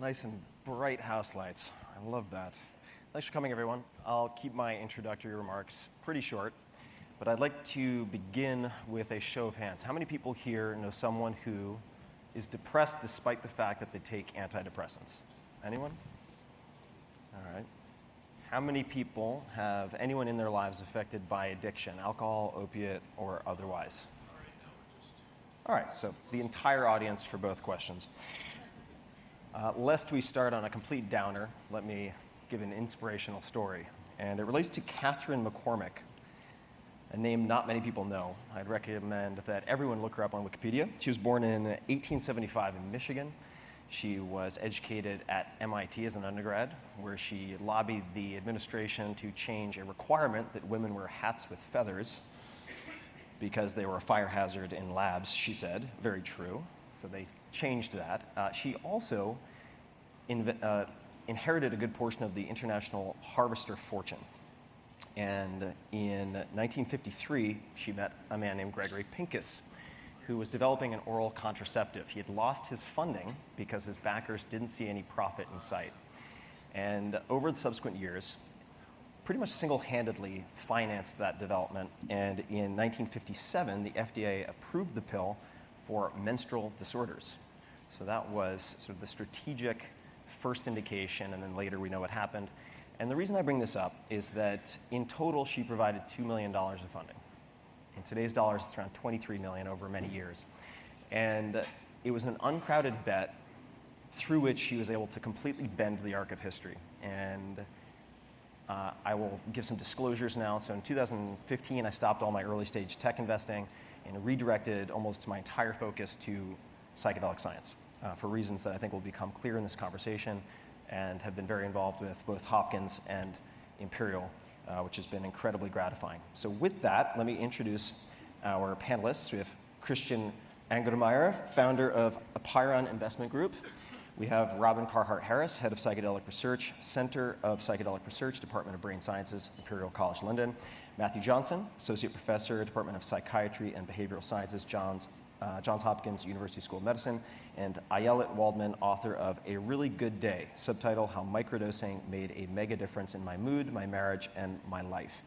Nice and bright house lights. I love that. Thanks for coming, everyone. I'll keep my introductory remarks pretty short, but I'd like to begin with a show of hands. How many people here know someone who is depressed despite the fact that they take antidepressants? Anyone? All right. How many people have anyone in their lives affected by addiction, alcohol, opiate, or otherwise? All right, so the entire audience for both questions. Lest we start on a complete downer, let me give an inspirational story. And it relates to Catherine McCormack, a name not many people know. I'd recommend that everyone look her up on Wikipedia. She was born in 1875 in Michigan. She was educated at MIT as an undergrad, where she lobbied the administration to change a requirement that women wear hats with feathers because they were a fire hazard in labs, she said. Very true. So they changed that. She also inherited a good portion of the international harvester fortune. And in 1953, she met a man named Gregory Pincus, who was developing an oral contraceptive. He had lost his funding because his backers didn't see any profit in sight. And over the subsequent years, pretty much single-handedly financed that development. And in 1957, the FDA approved the pill for menstrual disorders. So that was sort of the strategic first indication, and then later we know what happened. And the reason I bring this up is that in total, she provided $2 million of funding. In today's dollars, it's around $23 million over many years. And it was an uncrowded bet through which she was able to completely bend the arc of history. And I will give some disclosures now. So in 2015, I stopped all my early stage tech investing and redirected almost my entire focus to psychedelic science for reasons that I think will become clear in this conversation, and have been very involved with both Hopkins and Imperial, which has been incredibly gratifying. So with that, let me introduce our panelists. We have Christian Angermeyer, founder of Apiron Investment Group. We have Robin Carhart-Harris, head of Psychedelic Research, Center of Psychedelic Research, Department of Brain Sciences, Imperial College London. Matthew Johnson, associate professor, Department of Psychiatry and Behavioral Sciences, Johns Hopkins University School of Medicine, and Ayelet Waldman, author of A Really Good Day, subtitle, How Microdosing Made a Mega Difference in My Mood, My Marriage, and My Life.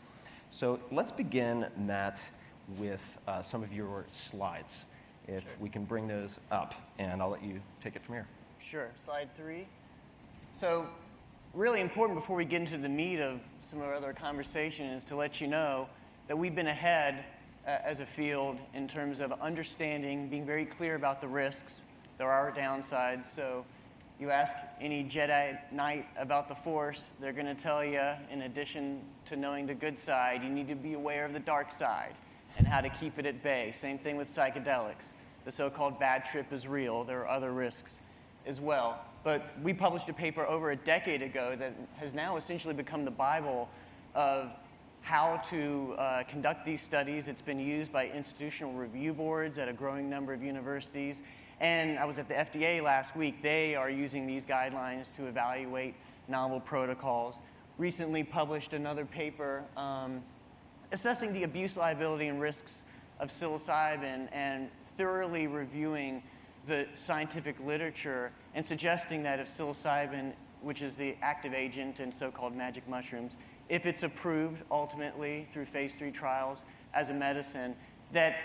So let's begin, Matt, with some of your slides, if we can bring those up, and I'll let you take it from here. Sure, slide 3. So really important before we get into the meat of some of our other conversation is to let you know that we've been ahead as a field in terms of understanding, being very clear about the risks. There are downsides. So you ask any Jedi Knight about the Force, they're going to tell you, in addition to knowing the good side, you need to be aware of the dark side and how to keep it at bay. Same thing with psychedelics. The so-called bad trip is real. There are other risks as well. But we published a paper over a decade ago that has now essentially become the Bible of how to conduct these studies. It's been used by institutional review boards at a growing number of universities. And I was at the FDA last week. They are using these guidelines to evaluate novel protocols. Recently published another paper assessing the abuse, liability, and risks of psilocybin and thoroughly reviewing the scientific literature and suggesting that if psilocybin, which is the active agent in so-called magic mushrooms, if it's approved ultimately through phase 3 trials as a medicine, that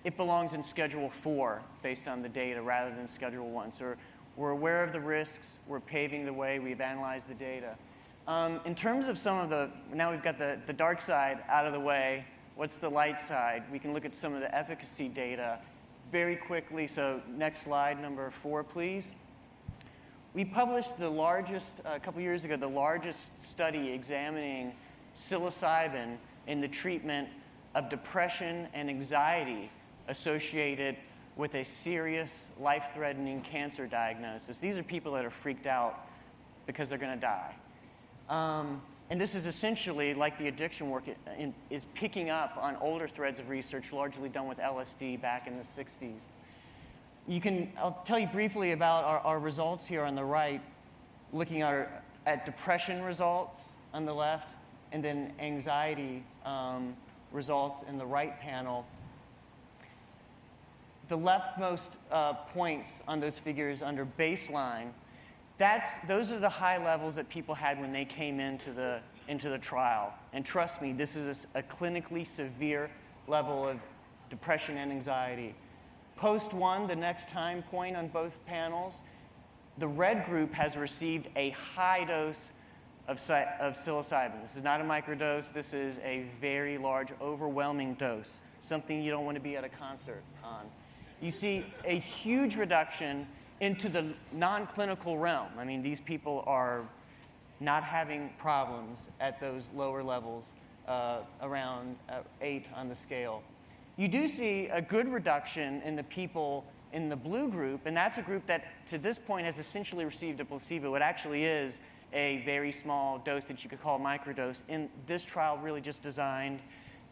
it belongs in Schedule 4 based on the data rather than Schedule 1. So we're aware of the risks, we're paving the way, we've analyzed the data. In terms of some of the, now we've got the dark side out of the way, what's the light side? We can look at some of the efficacy data very quickly. So next slide, number 4, please. We published the largest, a couple years ago, the largest study examining psilocybin in the treatment of depression and anxiety associated with a serious, life-threatening cancer diagnosis. These are people that are freaked out because they're going to die. And this is essentially, like the addiction work, is picking up on older threads of research largely done with LSD back in the 60s. I'll tell you briefly about our results here on the right, looking at depression results on the left, and then anxiety results in the right panel. The leftmost points on those figures under baseline Those are the high levels that people had when they came into the trial. And trust me, this is a clinically severe level of depression and anxiety. Post 1, the next time point on both panels, the red group has received a high dose of psilocybin. This is not a microdose. This is a very large, overwhelming dose, something you don't want to be at a concert on. You see a huge reduction into the non-clinical realm. I mean, these people are not having problems at those lower levels, around 8 on the scale. You do see a good reduction in the people in the blue group, and that's a group that, to this point, has essentially received a placebo. It actually is a very small dose that you could call a microdose. In this trial, really just designed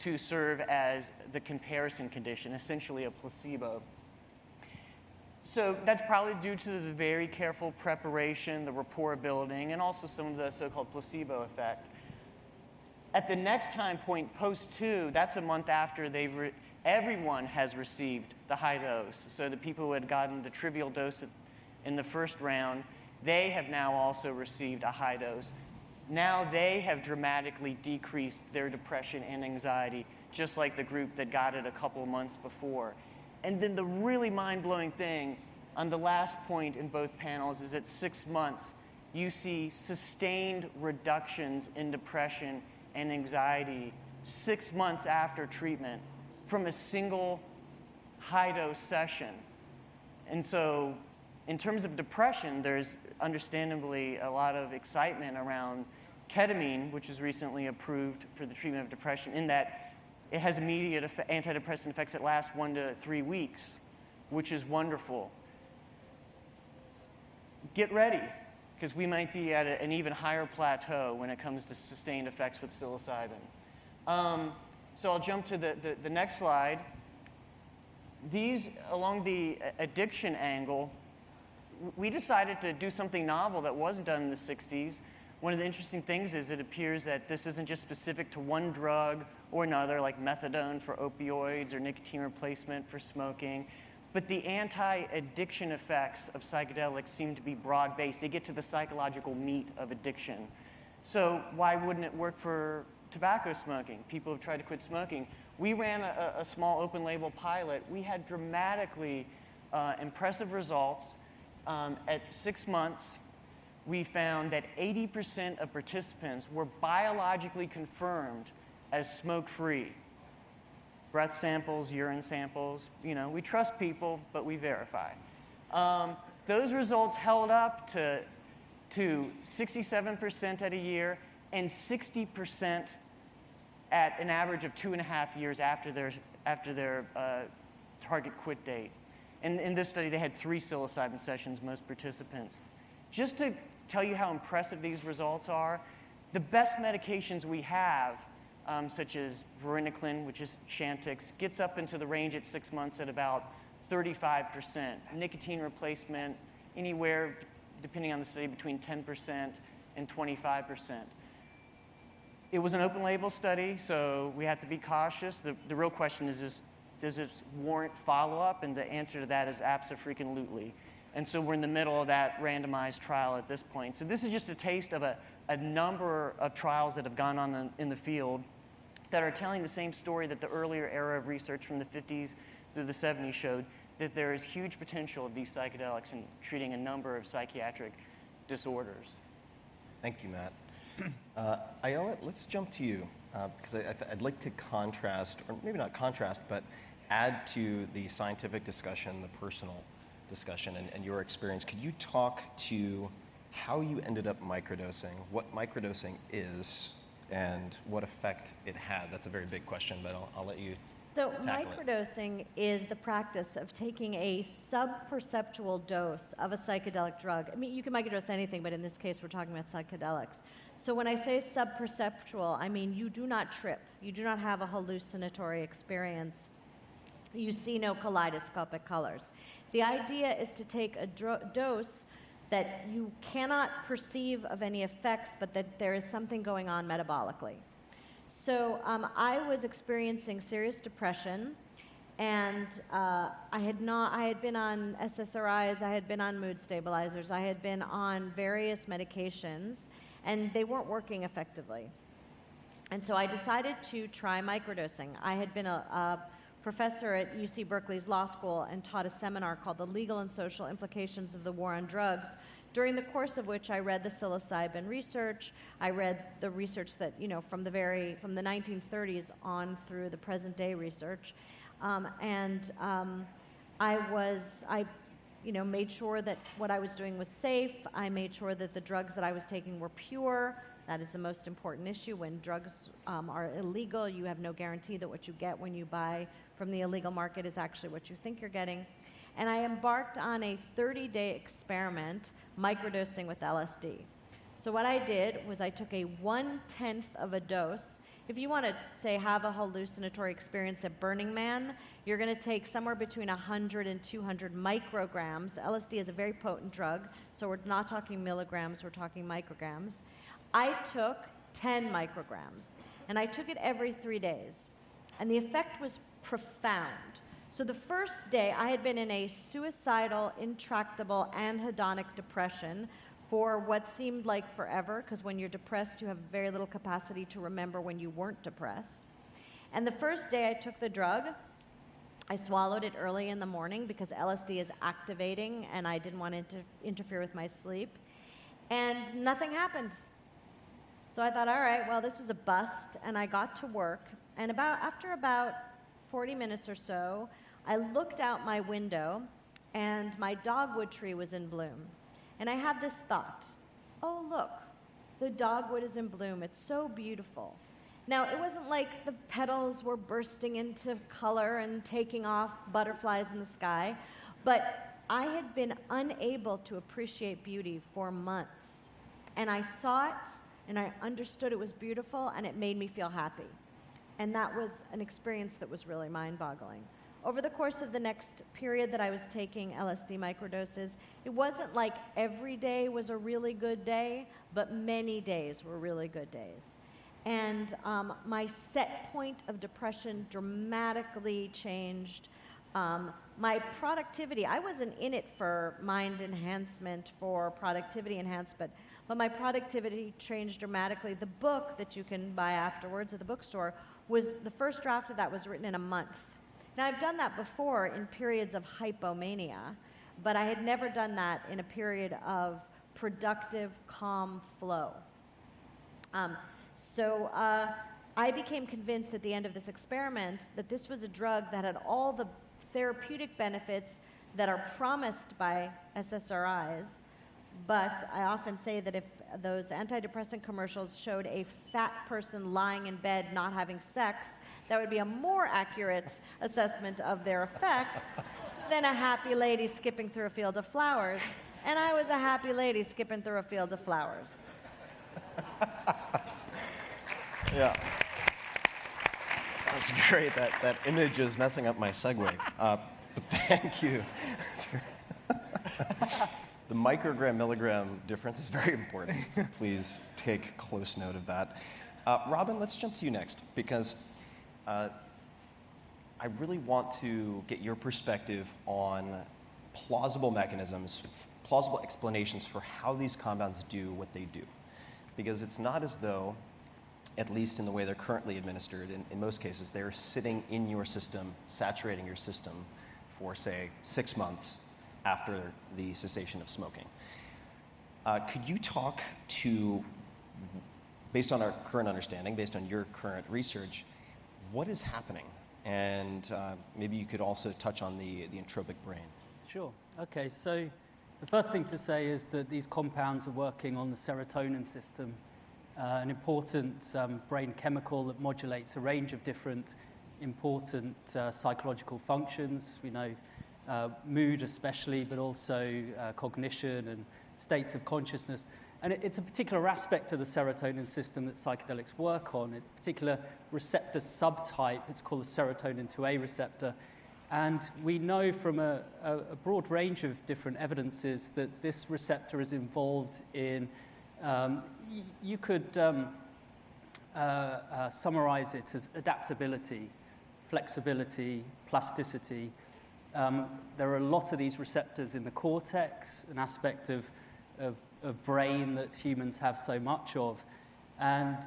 to serve as the comparison condition, essentially a placebo. So that's probably due to the very careful preparation, the rapport building, and also some of the so-called placebo effect. At the next time point, post 2, that's a month after everyone has received the high dose. So the people who had gotten the trivial dose in the first round, they have now also received a high dose. Now they have dramatically decreased their depression and anxiety, just like the group that got it a couple months before. And then the really mind-blowing thing on the last point in both panels is at 6 months, you see sustained reductions in depression and anxiety 6 months after treatment from a single high-dose session. And so in terms of depression, there's understandably a lot of excitement around ketamine, which is recently approved for the treatment of depression, in that it has immediate antidepressant effects that last 1 to 3 weeks, which is wonderful. Get ready, because we might be at an even higher plateau when it comes to sustained effects with psilocybin. So I'll jump to the next slide. These, along the addiction angle, we decided to do something novel that wasn't done in the 60s. One of the interesting things is it appears that this isn't just specific to one drug or another, like methadone for opioids or nicotine replacement for smoking, but the anti-addiction effects of psychedelics seem to be broad-based. They get to the psychological meat of addiction. So why wouldn't it work for tobacco smoking? People have tried to quit smoking. We ran a small open-label pilot. We had dramatically impressive results. At 6 months, we found that 80% of participants were biologically confirmed as smoke-free. Breath samples, urine samples, we trust people, but we verify. Those results held up to 67% at a year and 60% at an average of 2.5 years after their target quit date. And in this study, they had 3 psilocybin sessions, most participants. Just to tell you how impressive these results are, the best medications we have, such as varenicline, which is Chantix, gets up into the range at 6 months at about 35%. Nicotine replacement, anywhere, depending on the study, between 10% and 25%. It was an open label study, so we have to be cautious. The real question is does this warrant follow-up? And the answer to that is abso-freaking-lutely. And so we're in the middle of that randomized trial at this point. So this is just a taste of a number of trials that have gone on in the field that are telling the same story that the earlier era of research from the 50s through the 70s showed, that there is huge potential of these psychedelics in treating a number of psychiatric disorders. Thank you, Matt. Ayala, let's jump to you, because I'd like to contrast, or maybe not contrast, but add to the scientific discussion, the personal discussion, and your experience. Could you talk to how you ended up microdosing, what microdosing is, and what effect it had? That's a very big question, but I'll let you So tackle microdosing is the practice of taking a sub-perceptual dose of a psychedelic drug. I mean, you can microdose anything, but in this case, we're talking about psychedelics. So when I say sub-perceptual, I mean you do not trip. You do not have a hallucinatory experience. You see no kaleidoscopic colors. The idea is to take a dose that you cannot perceive of any effects, but that there is something going on metabolically. So I was experiencing serious depression, And I had been on SSRIs, I had been on mood stabilizers, I had been on various medications, and they weren't working effectively. And so I decided to try microdosing. I had been a professor at UC Berkeley's law school and taught a seminar called The Legal and Social Implications of the War on Drugs, during the course of which I read the psilocybin research. I read the research that, from the 1930s on through the present day research. I made sure that what I was doing was safe. I made sure that the drugs that I was taking were pure. That is the most important issue. When drugs are illegal, you have no guarantee that what you get when you buy from the illegal market is actually what you think you're getting. And I embarked on a 30-day experiment, microdosing with LSD. So what I did was I took a 1/10 of a dose. If you want to, say, have a hallucinatory experience at Burning Man, you're going to take somewhere between 100 and 200 micrograms. LSD is a very potent drug, so we're not talking milligrams, we're talking micrograms. I took 10 micrograms, and I took it every 3 days. And the effect was profound. So the first day, I had been in a suicidal, intractable, anhedonic depression for what seemed like forever, because when you're depressed, you have very little capacity to remember when you weren't depressed. And the first day I took the drug, I swallowed it early in the morning because LSD is activating, and I didn't want to interfere with my sleep. And nothing happened. So I thought, all right, well, this was a bust, and I got to work. And after about 40 minutes or so, I looked out my window, and my dogwood tree was in bloom. And I had this thought, oh, look, the dogwood is in bloom. It's so beautiful. Now, it wasn't like the petals were bursting into color and taking off butterflies in the sky, but I had been unable to appreciate beauty for months. And I saw it, and I understood it was beautiful, and it made me feel happy. And that was an experience that was really mind-boggling. Over the course of the next period that I was taking LSD microdoses, it wasn't like every day was a really good day, but many days were really good days. And my set point of depression dramatically changed. My productivity, I wasn't in it for mind enhancement, for productivity enhancement, but my productivity changed dramatically. The book that you can buy afterwards at the bookstore was, the first draft of that was written in a month. Now, I've done that before in periods of hypomania, but I had never done that in a period of productive, calm flow. So I became convinced at the end of this experiment that this was a drug that had all the therapeutic benefits that are promised by SSRIs, but I often say that if those antidepressant commercials showed a fat person lying in bed not having sex, that would be a more accurate assessment of their effects than a happy lady skipping through a field of flowers. And I was a happy lady skipping through a field of flowers. Yeah. That's great. That image is messing up my segue. But thank you. The microgram milligram difference is very important, so please take close note of that. Robin, let's jump to you next, because I really want to get your perspective on plausible mechanisms, plausible explanations for how these compounds do what they do. Because it's not as though, at least in the way they're currently administered, in most cases, they're sitting in your system, saturating your system for, say, 6 months after the cessation of smoking. Could you talk to, based on our current understanding, based on your current research, what is happening? And maybe you could also touch on the entropic brain. Sure. Okay, so the first thing to say is that these compounds are working on the serotonin system, an important brain chemical that modulates a range of different important psychological functions. We know mood especially, but also cognition and states of consciousness. And it's a particular aspect of the serotonin system that psychedelics work on, a particular receptor subtype. It's called the serotonin 2A receptor. And we know from a broad range of different evidences that this receptor is involved in, you could summarize it as adaptability flexibility, plasticity. There are a lot of these receptors in the cortex, an aspect of brain that humans have so much of. And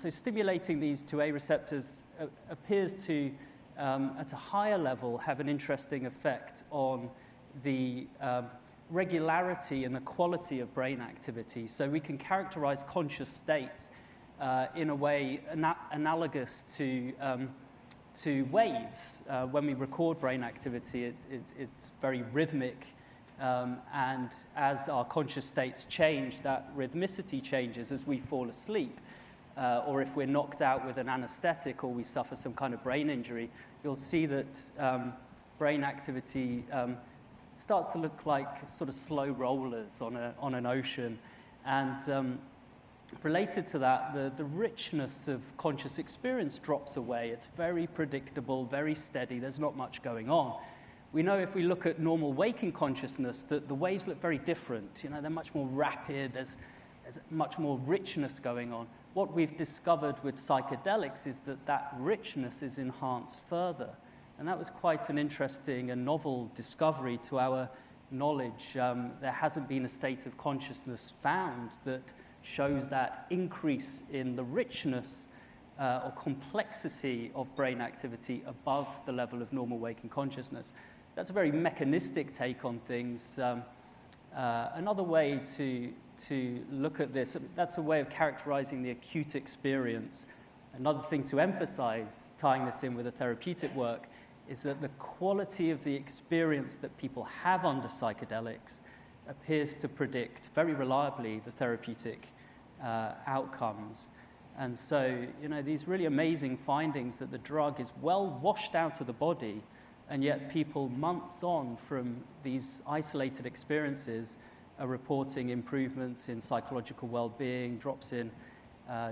so stimulating these 2A receptors appears to, at a higher level, have an interesting effect on the regularity and the quality of brain activity. So we can characterize conscious states in a way analogous to waves. When we record brain activity, it's very rhythmic, and as our conscious states change, that rhythmicity changes as we fall asleep, or if we're knocked out with an anesthetic or we suffer some kind of brain injury, you'll see that brain activity starts to look like sort of slow rollers on an ocean. And related to that, the richness of conscious experience drops away. It's very predictable, very steady. There's not much going on. We know if we look at normal waking consciousness that the waves look very different. You know, they're much more rapid. There's much more richness going on. What we've discovered with psychedelics is that richness is enhanced further. And that was quite an interesting and novel discovery to our knowledge. There hasn't been a state of consciousness found that shows that increase in the richness or complexity of brain activity above the level of normal waking consciousness. That's a very mechanistic take on things. Another way to look at this, that's a way of characterizing the acute experience. Another thing to emphasize, tying this in with the therapeutic work, is that the quality of the experience that people have under psychedelics appears to predict very reliably the therapeutic outcomes. And so, you know, these really amazing findings that the drug is well washed out of the body, and yet people months on from these isolated experiences are reporting improvements in psychological well-being, drops in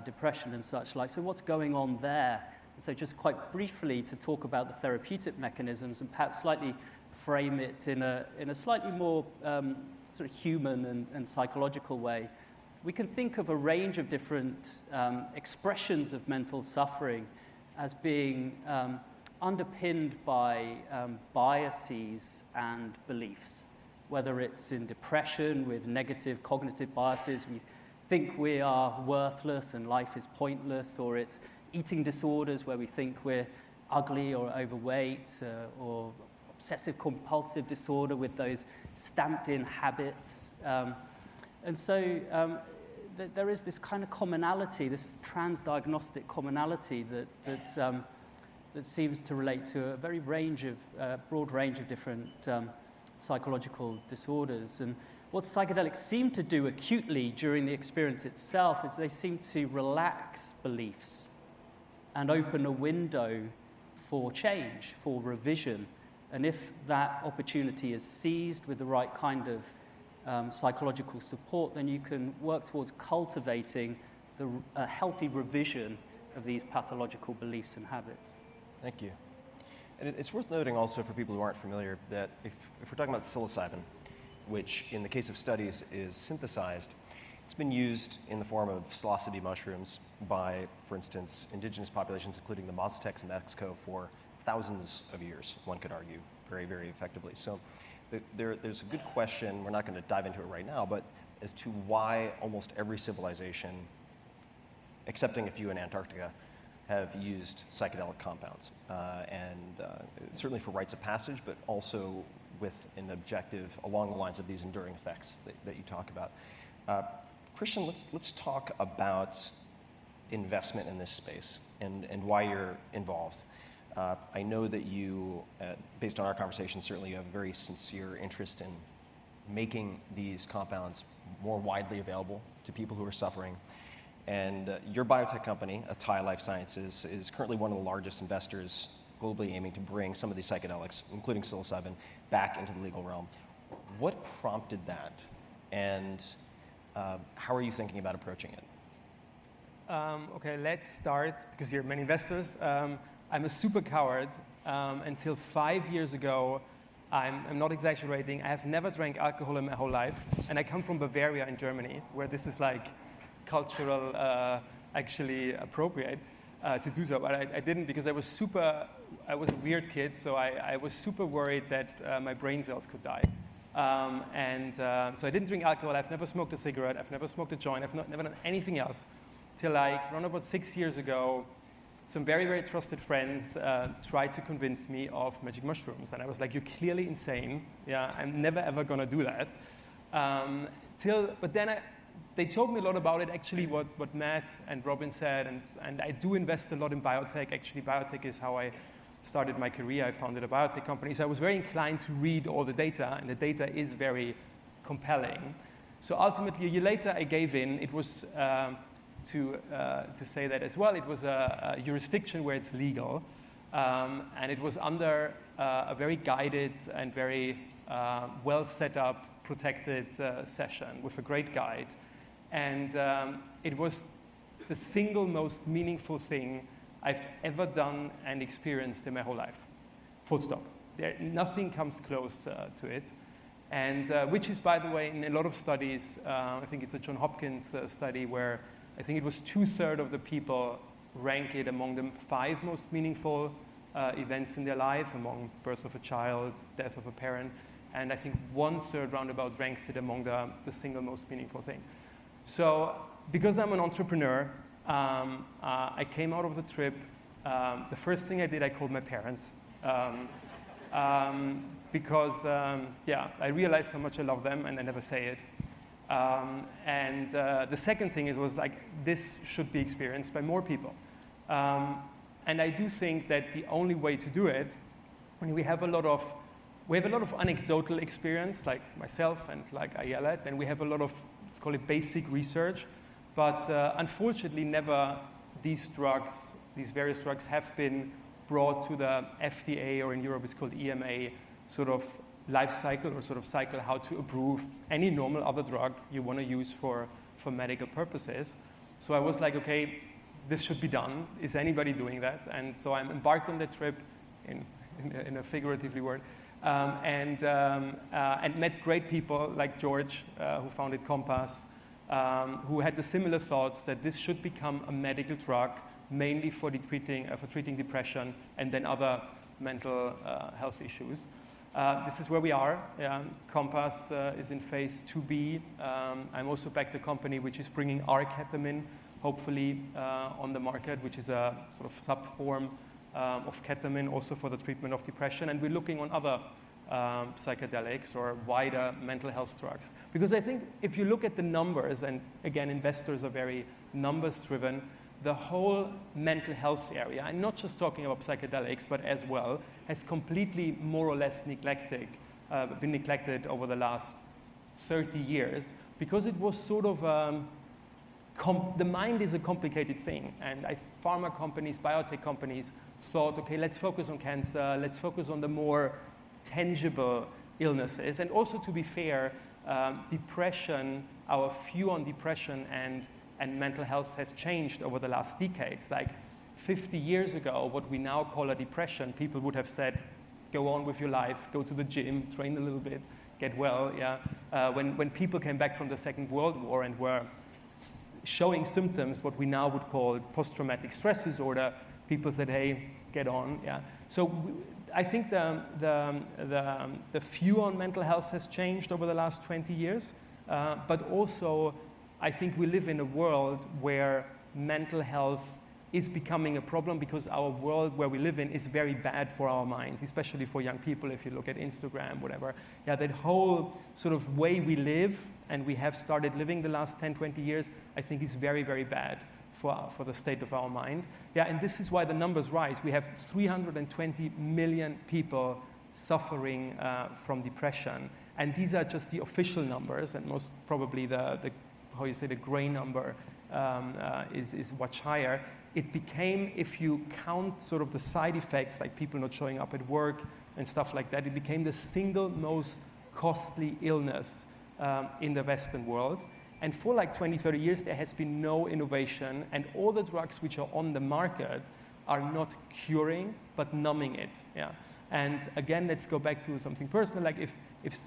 depression and such like. So what's going on there? So just quite briefly to talk about the therapeutic mechanisms and perhaps slightly frame it in a slightly more sort of human and psychological way. We can think of a range of different expressions of mental suffering as being underpinned by biases and beliefs, whether it's in depression with negative cognitive biases, we think we are worthless and life is pointless, or it's eating disorders where we think we're ugly or overweight, or obsessive compulsive disorder with those stamped in habits. And so there is this kind of commonality, this transdiagnostic commonality that seems to relate to a very broad range of different psychological disorders. And what psychedelics seem to do acutely during the experience itself is they seem to relax beliefs and open a window for change, for revision. And if that opportunity is seized with the right kind of psychological support, then you can work towards cultivating a healthy revision of these pathological beliefs and habits. Thank you. And it's worth noting also for people who aren't familiar that if we're talking about psilocybin, which in the case of studies is synthesized, it's been used in the form of psilocybin mushrooms by, for instance, indigenous populations, including the Maztecs in Mexico, for thousands of years, one could argue, very, very effectively. So there's a good question, we're not going to dive into it right now, but as to why almost every civilization, excepting a few in Antarctica, have used psychedelic compounds. Certainly for rites of passage, but also with an objective along the lines of these enduring effects that you talk about. Christian, let's talk about investment in this space and why you're involved. I know that you, based on our conversation, certainly you have a very sincere interest in making these compounds more widely available to people who are suffering. And your biotech company, Atai Life Sciences, is currently one of the largest investors globally aiming to bring some of these psychedelics, including psilocybin, back into the legal realm. What prompted that? And how are you thinking about approaching it? Okay, let's start, because you're many investors. I'm a super coward. Until 5 years ago, I'm not exaggerating, I have never drank alcohol in my whole life. And I come from Bavaria in Germany, where this is like cultural, actually appropriate. to do so, but I didn't because I was a weird kid, so I was super worried that my brain cells could die. So I didn't drink alcohol. I've never smoked a cigarette. I've never smoked a joint. I've never done anything else till like around about 6 years ago. Some very, very trusted friends tried to convince me of magic mushrooms. And I was like, you're clearly insane. Yeah, I'm never, ever going to do that. But then they told me a lot about it, actually, what Matt and Robin said. And I do invest a lot in biotech. Actually, biotech is how I started my career. I founded a biotech company. So I was very inclined to read all the data. And the data is very compelling. So ultimately, a year later, I gave in. It was... To say that as well, it was a jurisdiction where it's legal, and it was under a very guided and very well set up, protected session with a great guide. And it was the single most meaningful thing I've ever done and experienced in my whole life. Full stop. Nothing comes close to it. And which is, by the way, in a lot of studies, I think it's a Johns Hopkins study where I think it was 2/3 of the people rank it among the 5 most meaningful events in their life, among birth of a child, death of a parent, and I think 1/3 roundabout ranks it among the single most meaningful thing. So because I'm an entrepreneur, I came out of the trip. The first thing I did, I called my parents because, I realized how much I love them, and I never say it. The second thing was like, this should be experienced by more people. And I do think that the only way to do it, when we have a lot of anecdotal experience, like myself and like Ayelet, and we have a lot of, let's call it basic research, but unfortunately never these various drugs have been brought to the FDA, or in Europe it's called EMA, sort of life cycle or sort of cycle, how to approve any normal other drug you want to use for medical purposes. So I was like, okay, this should be done. Is anybody doing that? And so I'm embarked on the trip, in a figuratively word, and met great people like George, who founded Compass, who had the similar thoughts that this should become a medical drug, mainly for treating depression and then other mental health issues. This is where we are. Compass is in phase 2B. I'm also backed a company which is bringing R-ketamine, hopefully, on the market, which is a sort of sub-form of ketamine, also for the treatment of depression. And we're looking on other psychedelics or wider mental health drugs. Because I think if you look at the numbers, and again, investors are very numbers-driven, the whole mental health area, I'm not just talking about psychedelics, but as well, has completely more or less been neglected over the last 30 years, because it was sort of, the mind is a complicated thing, and pharma companies, biotech companies thought, okay, let's focus on cancer, let's focus on the more tangible illnesses, and also, to be fair, depression, our view on depression and mental health has changed over the last decades. Like 50 years ago, what we now call a depression, people would have said, go on with your life, go to the gym, train a little bit, get well. When people came back from the Second World War and were showing symptoms, what we now would call post-traumatic stress disorder, people said, hey, get on. So I think the view on mental health has changed over the last 20 years, but also I think we live in a world where mental health is becoming a problem, because our world where we live in is very bad for our minds, especially for young people. If you look at Instagram, whatever, that whole sort of way we live, and we have started living the last 10, 20 years, I think is very, very bad for the state of our mind. And this is why the numbers rise. We have 320 million people suffering from depression, and these are just the official numbers, and most probably the gray number is much higher. It became, if you count sort of the side effects, like people not showing up at work and stuff like that, it became the single most costly illness in the Western world. And for like 20, 30 years, there has been no innovation, and all the drugs which are on the market are not curing, but numbing it. And again, let's go back to something personal. Like if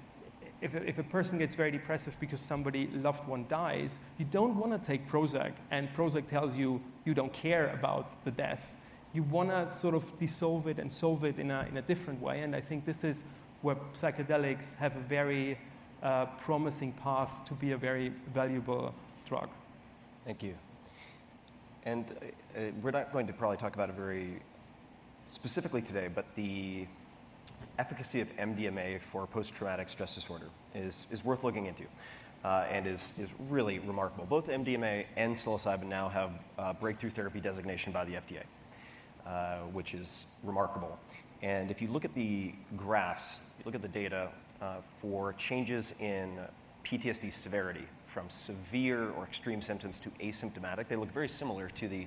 if a person gets very depressive because somebody loved one dies, you don't want to take Prozac, and Prozac tells you you don't care about the death. You want to sort of dissolve it and solve it in a different way, and I think this is where psychedelics have a very promising path to be a very valuable drug. Thank you. And we're not going to probably talk about it very specifically today, but the efficacy of MDMA for post-traumatic stress disorder is worth looking into and is really remarkable. Both MDMA and psilocybin now have breakthrough therapy designation by the FDA, which is remarkable. And if you look at the graphs, you look at the data for changes in PTSD severity from severe or extreme symptoms to asymptomatic, they look very similar to the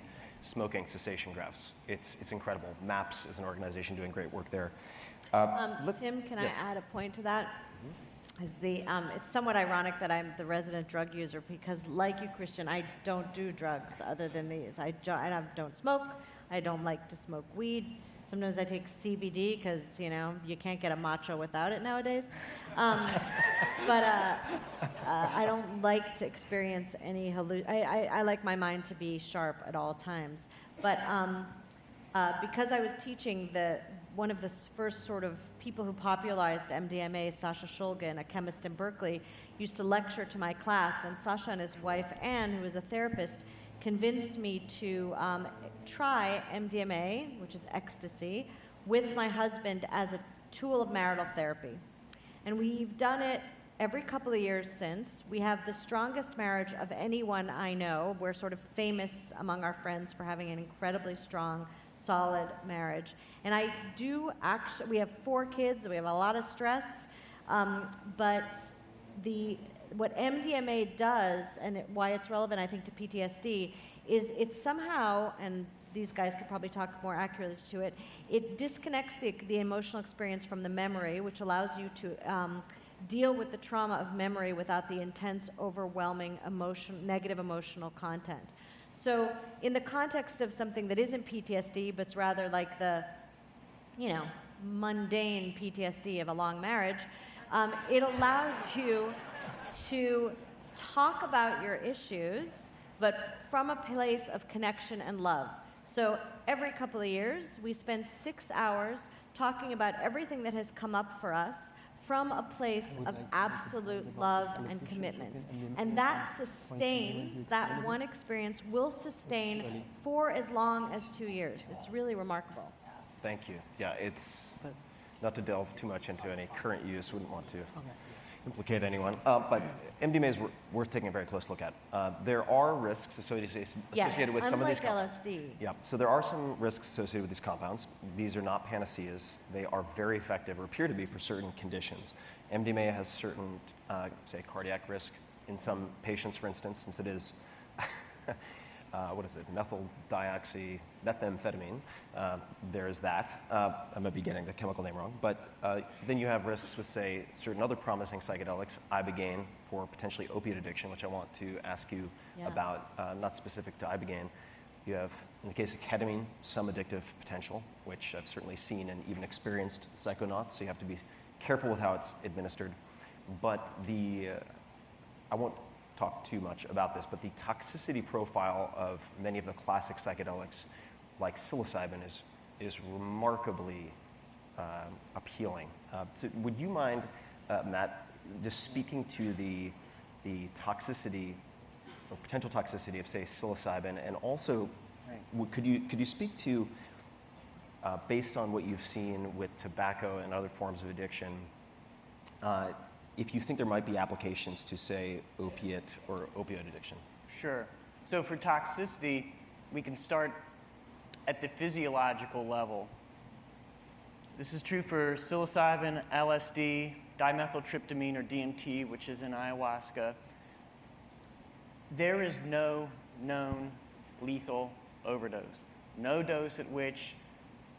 smoking cessation graphs. It's incredible. MAPS is an organization doing great work there. Tim, can I add a point to that? It's somewhat ironic that I'm the resident drug user because, like you, Christian, I don't do drugs other than these. I don't smoke. I don't like to smoke weed. Sometimes I take CBD because, you can't get a matcha without it nowadays. But I don't like to experience any I like my mind to be sharp at all times. But because I was teaching one of the first sort of people who popularized MDMA, Sasha Shulgin, a chemist in Berkeley, used to lecture to my class, and Sasha and his wife, Anne, who was a therapist, convinced me to try MDMA, which is ecstasy, with my husband as a tool of marital therapy. And we've done it every couple of years since. We have the strongest marriage of anyone I know. We're sort of famous among our friends for having an incredibly strong, solid marriage. And I do actually, we have 4 kids, we have a lot of stress, but what MDMA does, and why it's relevant, I think, to PTSD, is it somehow, and these guys could probably talk more accurately to it, it disconnects the emotional experience from the memory, which allows you to deal with the trauma of memory without the intense, overwhelming negative emotional content. So in the context of something that isn't PTSD, but it's rather like the, mundane PTSD of a long marriage, it allows you to talk about your issues, but from a place of connection and love. So every couple of years, we spend 6 hours talking about everything that has come up for us from a place of absolute love and commitment. And that sustains, that one experience will sustain for as long as 2 years. It's really remarkable. Thank you. Yeah, it's not to delve too much into any current use, wouldn't want to implicate anyone, but MDMA is worth taking a very close look at. There are risks associated with some of these compounds. LSD. Yeah, so there are some risks associated with these compounds. These are not panaceas. They are very effective, or appear to be, for certain conditions. MDMA has certain, say, cardiac risk in some patients, for instance, since it is, methamphetamine. There's that. I might be getting the chemical name wrong. But then you have risks with, say, certain other promising psychedelics, ibogaine, for potentially opiate addiction, which I want to ask you about, not specific to ibogaine. You have, in the case of ketamine, some addictive potential, which I've certainly seen and even experienced psychonauts, so you have to be careful with how it's administered. But I won't talk too much about this, but the toxicity profile of many of the classic psychedelics, like psilocybin, is remarkably appealing. So would you mind, Matt, just speaking to the toxicity or potential toxicity of, say, psilocybin, and also could you speak to, based on what you've seen with tobacco and other forms of addiction, if you think there might be applications to, say, opiate or opioid addiction? Sure. So for toxicity, we can start at the physiological level. This is true for psilocybin, LSD, dimethyltryptamine, or DMT, which is in ayahuasca. There is no known lethal overdose. No dose at which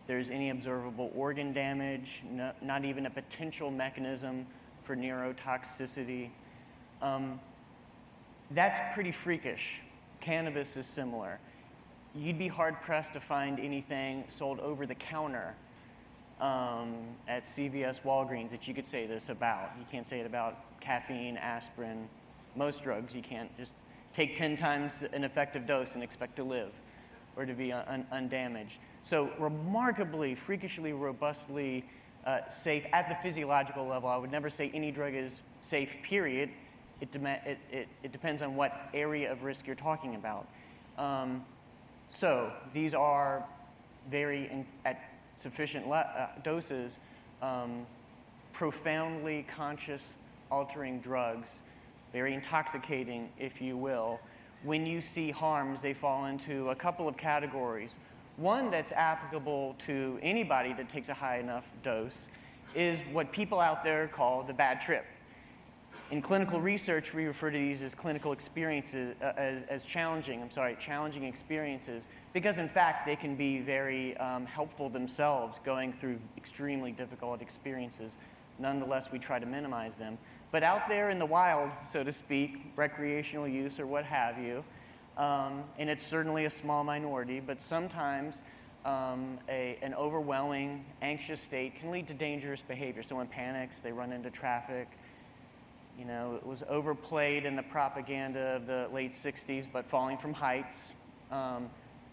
there's any observable organ damage, not even a potential mechanism for neurotoxicity. That's pretty freakish. Cannabis is similar. You'd be hard-pressed to find anything sold over the counter at CVS, Walgreens that you could say this about. You can't say it about caffeine, aspirin, most drugs. You can't just take 10 times an effective dose and expect to live or to be undamaged. So remarkably, freakishly, robustly safe at the physiological level. I would never say any drug is safe, period. It depends on what area of risk you're talking about. So these are at sufficient doses, profoundly conscious altering drugs, very intoxicating, if you will. When you see harms, they fall into a couple of categories. One that's applicable to anybody that takes a high enough dose is what people out there call the bad trip. In clinical research, we refer to these as clinical experiences, as challenging experiences, because in fact, they can be very helpful themselves going through extremely difficult experiences. Nonetheless, we try to minimize them. But out there in the wild, so to speak, recreational use or what have you, and it's certainly a small minority, but sometimes an overwhelming, anxious state can lead to dangerous behavior. Someone panics, they run into traffic. You know, it was overplayed in the propaganda of the late 60s, but falling from heights.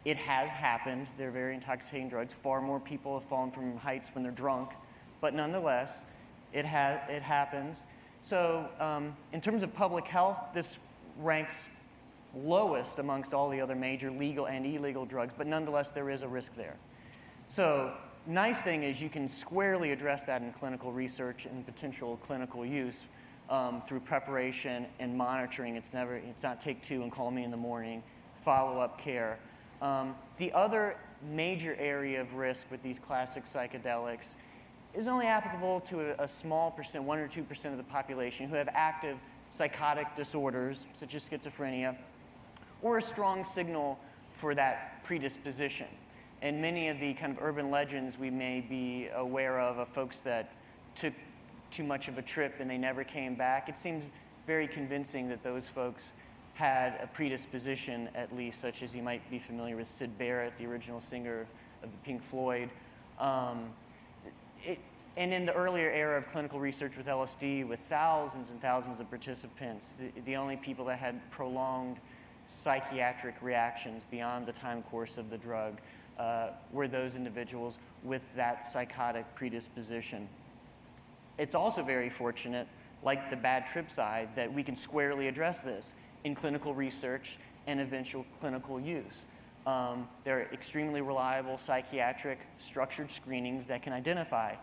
It has happened. They're very intoxicating drugs. Far more people have fallen from heights when they're drunk, but nonetheless, it happens. So in terms of public health, this ranks lowest amongst all the other major legal and illegal drugs, but nonetheless, there is a risk there. So nice thing is you can squarely address that in clinical research and potential clinical use through preparation and monitoring. It's not take two and call me in the morning, follow-up care. The other major area of risk with these classic psychedelics is only applicable to a small percent, 1 or 2% of the population who have active psychotic disorders, such as schizophrenia, or a strong signal for that predisposition. And many of the kind of urban legends we may be aware of folks that took too much of a trip and they never came back, it seems very convincing that those folks had a predisposition, at least, such as you might be familiar with Syd Barrett, the original singer of Pink Floyd. And in the earlier era of clinical research with LSD, with thousands and thousands of participants, the only people that had prolonged psychiatric reactions beyond the time course of the drug were those individuals with that psychotic predisposition. It's also very fortunate, like the bad trip side, that we can squarely address this in clinical research and eventual clinical use. There are extremely reliable psychiatric structured screenings that can identify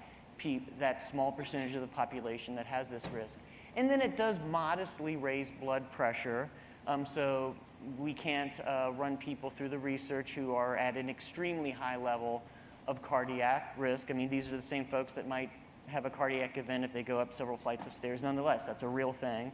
that small percentage of the population that has this risk. And then it does modestly raise blood pressure, so we can't run people through the research who are at an extremely high level of cardiac risk. I mean, these are the same folks that might have a cardiac event if they go up several flights of stairs. Nonetheless, that's a real thing.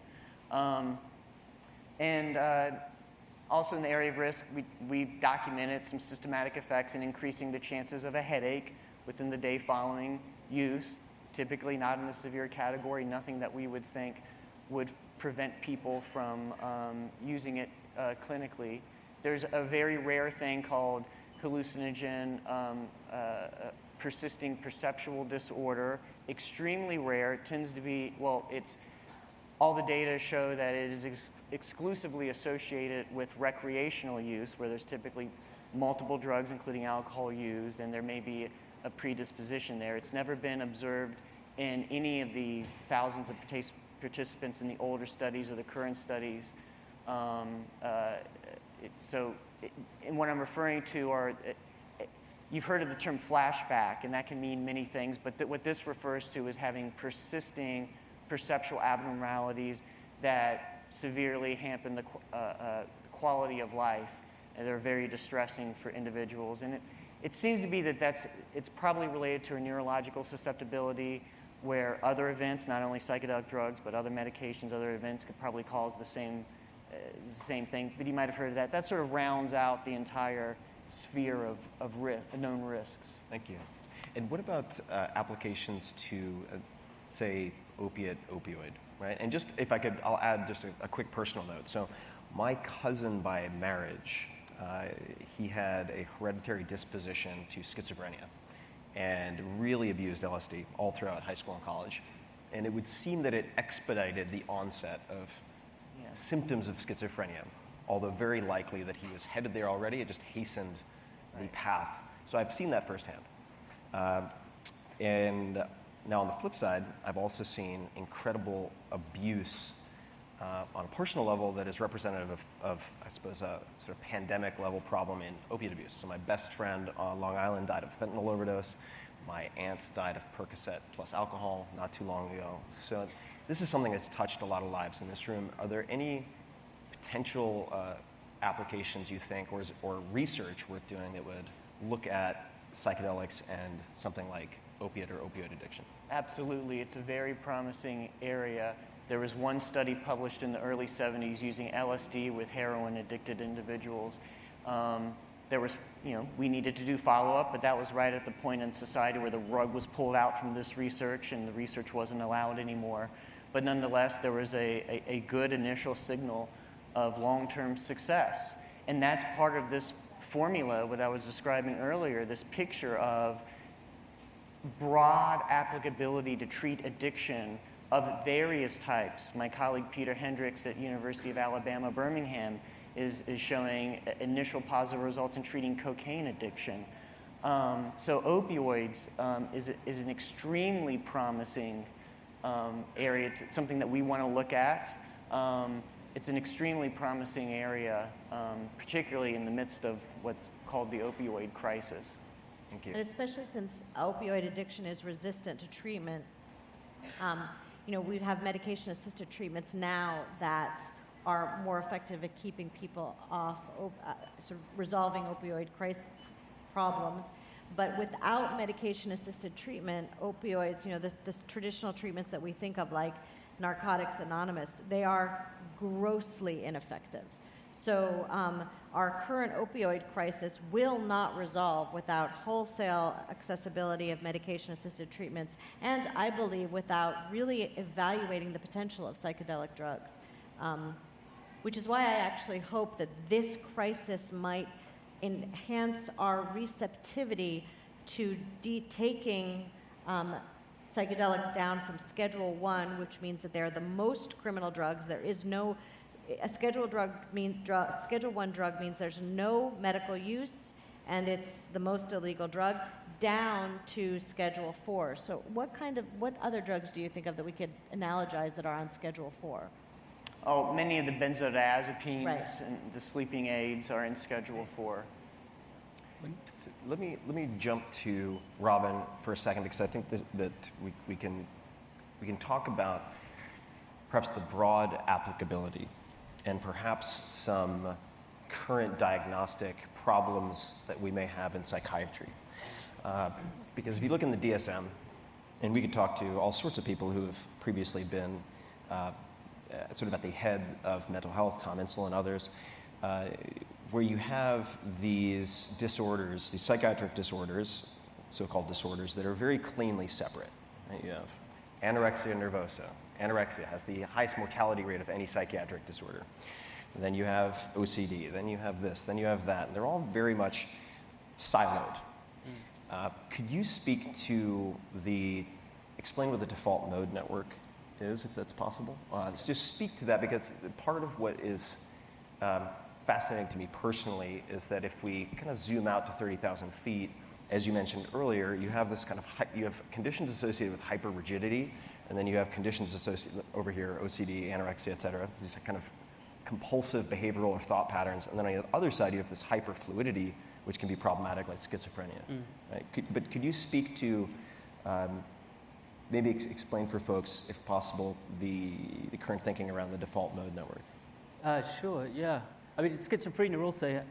Also in the area of risk, we've documented some systematic effects in increasing the chances of a headache within the day following use, typically not in the severe category, nothing that we would think would prevent people from using it clinically. There's a very rare thing called hallucinogen persisting perceptual disorder, extremely rare. It tends to be, all the data show that it is exclusively associated with recreational use, where there's typically multiple drugs, including alcohol, used, and there may be a predisposition there. It's never been observed in any of the thousands of participants in the older studies or the current studies. And what I'm referring to are, you've heard of the term flashback, and that can mean many things, but what this refers to is having persisting perceptual abnormalities that severely hamper the quality of life, and they're very distressing for individuals. And it seems to be that it's probably related to a neurological susceptibility where other events, not only psychedelic drugs, but other medications, other events could probably cause the same thing. But you might have heard of that. That sort of rounds out the entire sphere of known risks. Thank you. And what about applications to, say, opioid, right? And just, if I could, I'll add just a quick personal note. So my cousin by marriage, he had a hereditary disposition to schizophrenia. and really abused LSD all throughout high school and college. And it would seem that it expedited the onset of symptoms of schizophrenia, although very likely that he was headed there already. It just hastened the path. So I've seen that firsthand. And now on the flip side, I've also seen incredible abuse on a personal level that is representative of, I suppose, a sort of pandemic level problem in opiate abuse. So my best friend on Long Island died of fentanyl overdose. My aunt died of Percocet plus alcohol not too long ago. So this is something that's touched a lot of lives in this room. Are there any potential applications you think, or research worth doing that would look at psychedelics and something like opiate or opioid addiction? Absolutely. It's a very promising area. There was one study published in the early 70s using LSD with heroin-addicted individuals. There was, we needed to do follow-up, but that was right at the point in society where the rug was pulled out from this research and the research wasn't allowed anymore. But nonetheless, there was a good initial signal of long-term success. And that's part of this formula, what I was describing earlier, this picture of broad applicability to treat addiction of various types. My colleague Peter Hendricks at University of Alabama, Birmingham, is showing initial positive results in treating cocaine addiction. So opioids is an extremely promising area, something that we want to look at. It's an extremely promising area, particularly in the midst of what's called the opioid crisis. Thank you. And especially since opioid addiction is resistant to treatment, we have medication-assisted treatments now that are more effective at keeping people off, sort of resolving opioid crisis problems. But without medication-assisted treatment, opioids, the traditional treatments that we think of like Narcotics Anonymous, they are grossly ineffective. So our current opioid crisis will not resolve without wholesale accessibility of medication-assisted treatments, and I believe without really evaluating the potential of psychedelic drugs. Which is why I actually hope that this crisis might enhance our receptivity to taking psychedelics down from Schedule 1, which means that they're the most criminal drugs. There is no, Schedule 1 drug means there's no medical use, and it's the most illegal drug, down to Schedule 4. So what other drugs do you think of that we could analogize that are on Schedule 4? Oh, many of the benzodiazepines Right. and the sleeping aids are in Schedule 4. Let me jump to Robin for a second, because I think that we can talk about perhaps the broad applicability and perhaps some current diagnostic problems that we may have in psychiatry. Because if you look in the DSM, and we could talk to all sorts of people who have previously been sort of at the head of mental health, Tom Insel and others, where you have these disorders, these psychiatric disorders, so-called disorders, that are very cleanly separate. Right? You have anorexia nervosa. Anorexia has the highest mortality rate of any psychiatric disorder. And then you have OCD, then you have this, then you have that. And they're all very much siloed. Could you speak to explain what the default mode network is, if that's possible? Just speak to that, because part of what is fascinating to me personally is that if we kind of zoom out to 30,000 feet, as you mentioned earlier, you have this kind of, you have conditions associated with hyperrigidity, and then you have conditions associated over here, OCD, anorexia, et cetera, these kind of compulsive behavioral or thought patterns. And then on the other side, you have this hyperfluidity, which can be problematic, like schizophrenia. Right? But could you speak to, maybe explain for folks, if possible, the current thinking around the default mode network? Sure, yeah. I mean, schizophrenia also,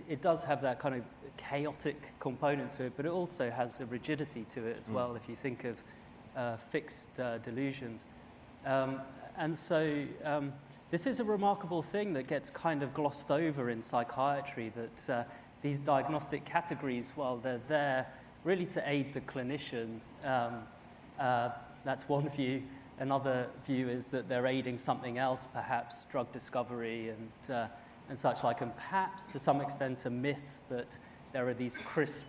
it does have that kind of chaotic component to it, but it also has a rigidity to it as well, if you think of fixed delusions. And so this is a remarkable thing that gets kind of glossed over in psychiatry, that these diagnostic categories, while they're there really to aid the clinician, that's one view. Another view is that they're aiding something else, perhaps drug discovery and such like, and perhaps to some extent a myth that there are these crisp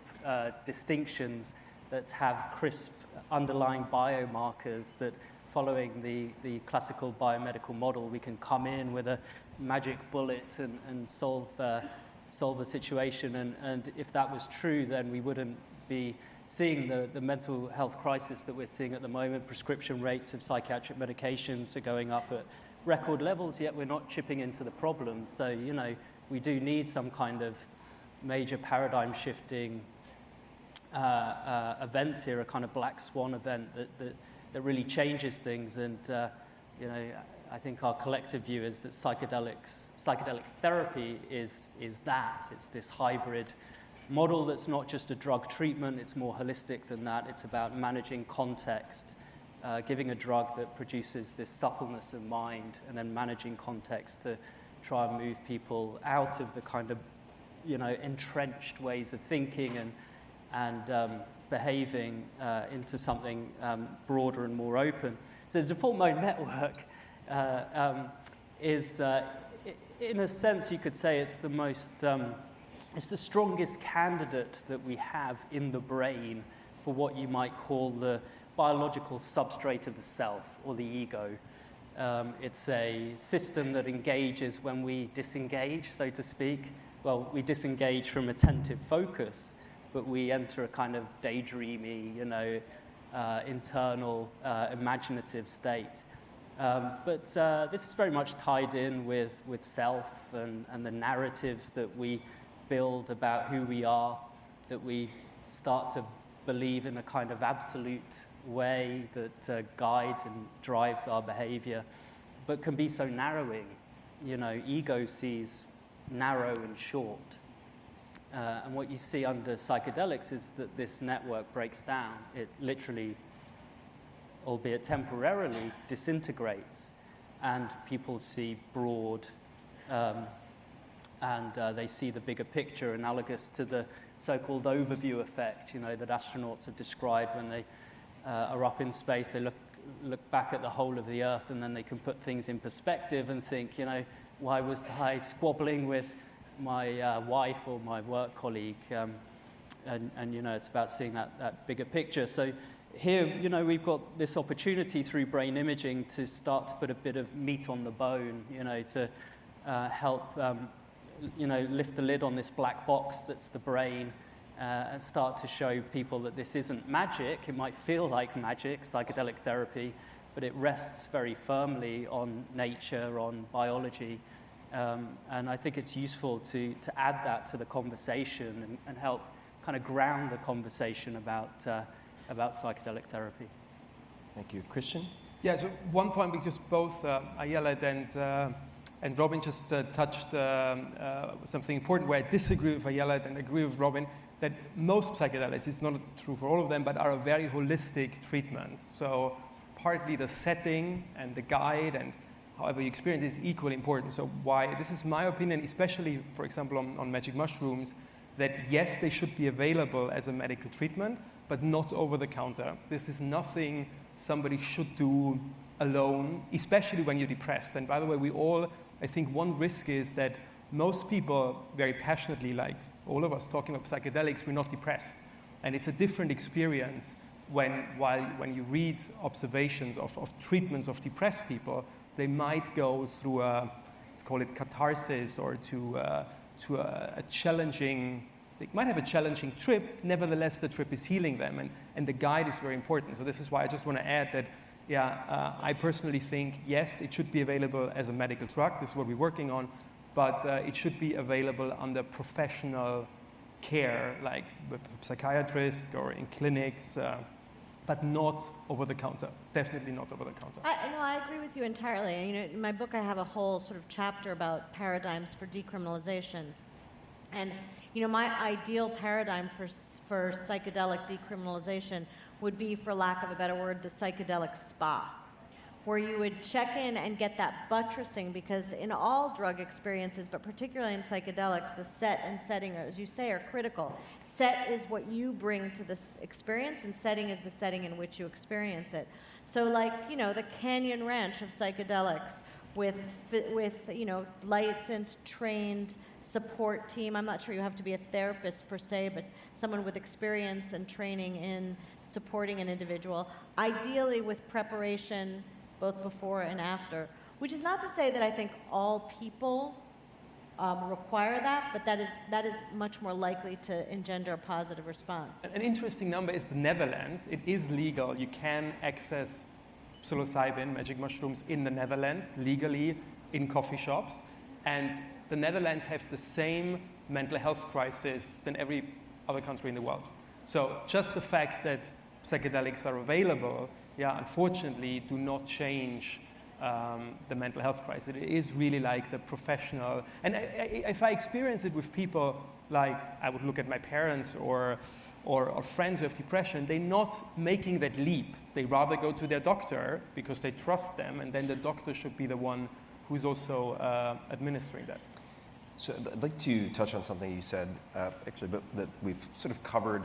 distinctions that have crisp underlying biomarkers that, following the classical biomedical model, we can come in with a magic bullet and solve the situation. And if that was true, then we wouldn't be seeing the mental health crisis that we're seeing at the moment. Prescription rates of psychiatric medications are going up at record levels, yet we're not chipping into the problem. So, you know, we do need some kind of major paradigm shifting event here, a kind of black swan event that really changes things. And you know, I think our collective view is that psychedelic therapy is that. It's this hybrid model that's not just a drug treatment, it's more holistic than that. It's about managing context, giving a drug that produces this suppleness of mind, and then managing context to try and move people out of the kind of, you know, entrenched ways of thinking and behaving into something broader and more open. So the default mode network is, in a sense, you could say it's the most, it's the strongest candidate that we have in the brain for what you might call the biological substrate of the self or the ego. It's a system that engages when we disengage, so to speak. Well, we disengage from attentive focus, but we enter a kind of daydreamy, you know, internal, imaginative state. But this is very much tied in with self and the narratives that we build about who we are, that we start to believe in a kind of absolute way that guides and drives our behavior, but can be so narrowing. You know, ego sees narrow and short. And what you see under psychedelics is that this network breaks down. It literally, albeit temporarily, disintegrates, and people see broad, and they see the bigger picture, analogous to the so-called overview effect, you know, that astronauts have described when they are up in space. They look back at the whole of the Earth, and then they can put things in perspective and think, you know, why was I squabbling with my wife or my work colleague? And you know, it's about seeing that bigger picture. So here, you know, we've got this opportunity through brain imaging to start to put a bit of meat on the bone, you know, to help, you know, lift the lid on this black box that's the brain, and start to show people that this isn't magic. It might feel like magic, psychedelic therapy, but it rests very firmly on nature, on biology. And I think it's useful to add that to the conversation and help kind of ground the conversation about psychedelic therapy. Thank you. Christian? Yeah, so one point, because both Ayelet and Robin just touched something important where I disagree with Ayelet and agree with Robin, that most psychedelics, it's not true for all of them, but are a very holistic treatment. So partly the setting and the guide and however you experience it is equally important. So why, this is my opinion, especially, for example, on magic mushrooms, that yes, they should be available as a medical treatment, but not over the counter. This is nothing somebody should do alone, especially when you're depressed. And by the way, we all, I think one risk is that most people very passionately, like all of us talking about psychedelics, we're not depressed. And it's a different experience when you read observations of treatments of depressed people. They might go through let's call it catharsis, or to a challenging, they might have a challenging trip, nevertheless the trip is healing them, and the guide is very important. So this is why I just want to add that, yeah, I personally think, yes, it should be available as a medical drug, this is what we're working on, but it should be available under professional care, like with psychiatrists or in clinics, but not over the counter. Definitely not over the counter. I agree with you entirely. You know, in my book, I have a whole sort of chapter about paradigms for decriminalization. And, you know, my ideal paradigm for psychedelic decriminalization would be, for lack of a better word, the psychedelic spa, where you would check in and get that buttressing, because in all drug experiences, but particularly in psychedelics, the set and setting, as you say, are critical. Set is what you bring to this experience, and setting is the setting in which you experience it. So, like, you know, the Canyon Ranch of psychedelics with you know, licensed, trained support team. I'm not sure you have to be a therapist per se, but someone with experience and training in supporting an individual, ideally with preparation both before and after, which is not to say that I think all people require that, but that is much more likely to engender a positive response. An interesting number is the Netherlands. It is legal. You can access psilocybin, magic mushrooms, in the Netherlands legally in coffee shops. And the Netherlands have the same mental health crisis than every other country in the world. So just the fact that psychedelics are available, unfortunately, do not change the mental health crisis. It is really like the professional, and if I experience it with people, like I would look at my parents or friends who have depression, they're not making that leap. They rather go to their doctor because they trust them, and then the doctor should be the one who's also administering that. So I'd like to touch on something you said, actually, but that we've sort of covered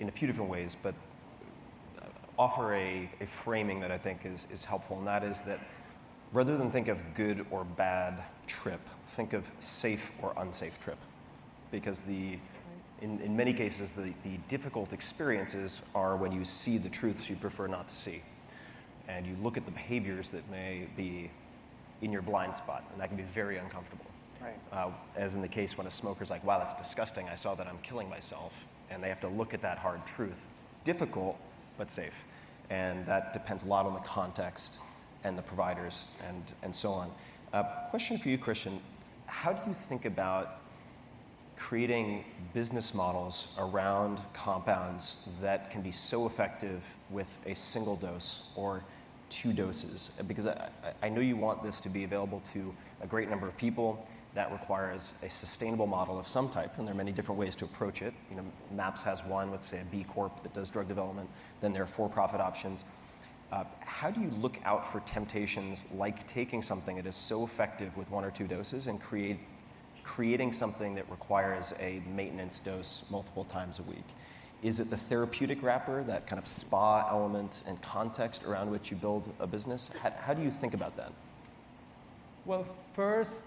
in a few different ways, but offer a framing that I think is helpful, and that is that rather than think of good or bad trip, think of safe or unsafe trip. Because in many cases, the difficult experiences are when you see the truths you prefer not to see. And you look at the behaviors that may be in your blind spot, and that can be very uncomfortable. Right. As in the case when a smoker's like, wow, that's disgusting, I saw that I'm killing myself, and they have to look at that hard truth. Difficult, but safe. And that depends a lot on the context and the providers and so on. Question for you, Christian. How do you think about creating business models around compounds that can be so effective with a single dose or 2 doses? Because I know you want this to be available to a great number of people. That requires a sustainable model of some type, and there are many different ways to approach it. You know, MAPS has one with, say, a B Corp that does drug development. Then there are for-profit options. How do you look out for temptations like taking something that is so effective with 1 or 2 doses and creating something that requires a maintenance dose multiple times a week? Is it the therapeutic wrapper, that kind of spa element and context around which you build a business? How do you think about that? Well, first,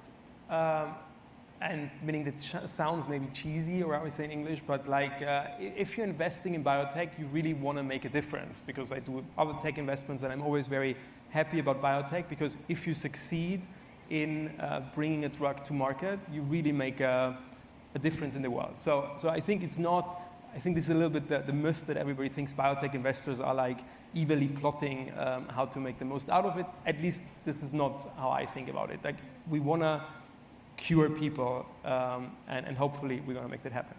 and meaning that sounds maybe cheesy, or I always say in English, but like if you're investing in biotech, you really want to make a difference, because I do other tech investments and I'm always very happy about biotech, because if you succeed in bringing a drug to market, you really make a difference in the world. So I think it's not, I think this is a little bit the myth that everybody thinks biotech investors are like evilly plotting how to make the most out of it. At least this is not how I think about it. Like, we want to cure people, and hopefully we're going to make that happen.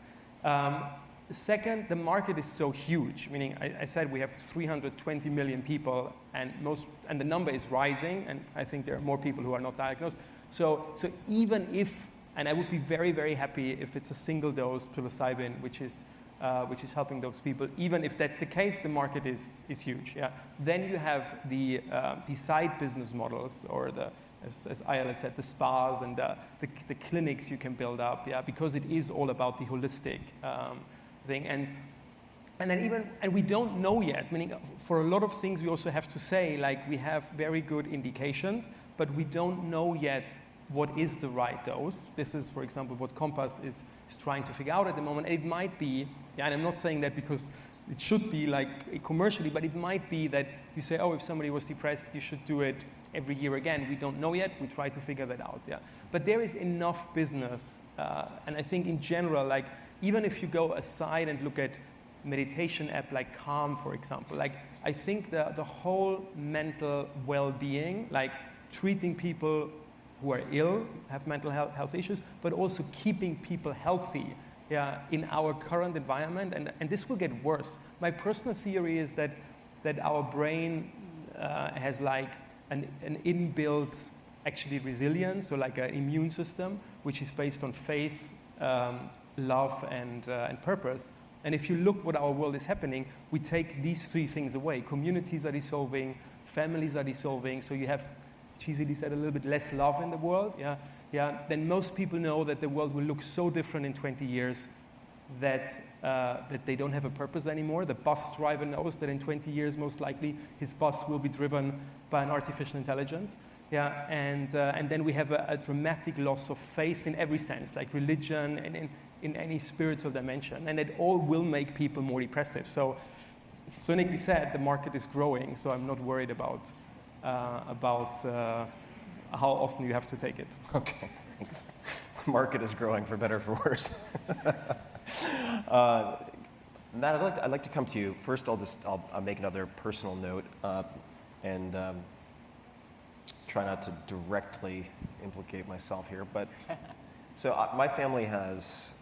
Second, the market is so huge, meaning I said we have 320 million people, and the number is rising, and I think there are more people who are not diagnosed. So even if, and I would be very, very happy if it's a single dose psilocybin, which is helping those people, even if that's the case, the market is huge. Yeah. Then you have the side business models, or as Ayala said, the spas and the clinics you can build up, because it is all about the holistic thing. And then we don't know yet, meaning for a lot of things we also have to say, like, we have very good indications, but we don't know yet what is the right dose. This is, for example, what Compass is trying to figure out at the moment. It might be, and I'm not saying that because it should be like commercially, but it might be that you say, oh, if somebody was depressed, you should do it every year again. We don't know yet. We try to figure that out. Yeah, but there is enough business, and I think in general, like, even if you go aside and look at meditation app like Calm, for example, like, I think the whole mental well-being, like treating people who are ill, have mental health issues, but also keeping people healthy, in our current environment, and this will get worse. My personal theory is that our brain has like an inbuilt actually resilience, or like an immune system, which is based on faith, love, and purpose. And if you look what our world is happening, we take these 3 things away. Communities are dissolving, families are dissolving, so you have, cheesily said, a little bit less love in the world, then most people know that the world will look so different in 20 years that they don't have a purpose anymore. The bus driver knows that in 20 years, most likely, his bus will be driven by an artificial intelligence. Yeah, and then we have a dramatic loss of faith in every sense, like religion and in any spiritual dimension, and it all will make people more depressive. So, cynically said, the market is growing, so I'm not worried about how often you have to take it. Okay, thanks. The market is growing, for better or for worse. Matt, I'd like to come to you. First, I'll make another personal note and try not to directly implicate myself here. But so my family has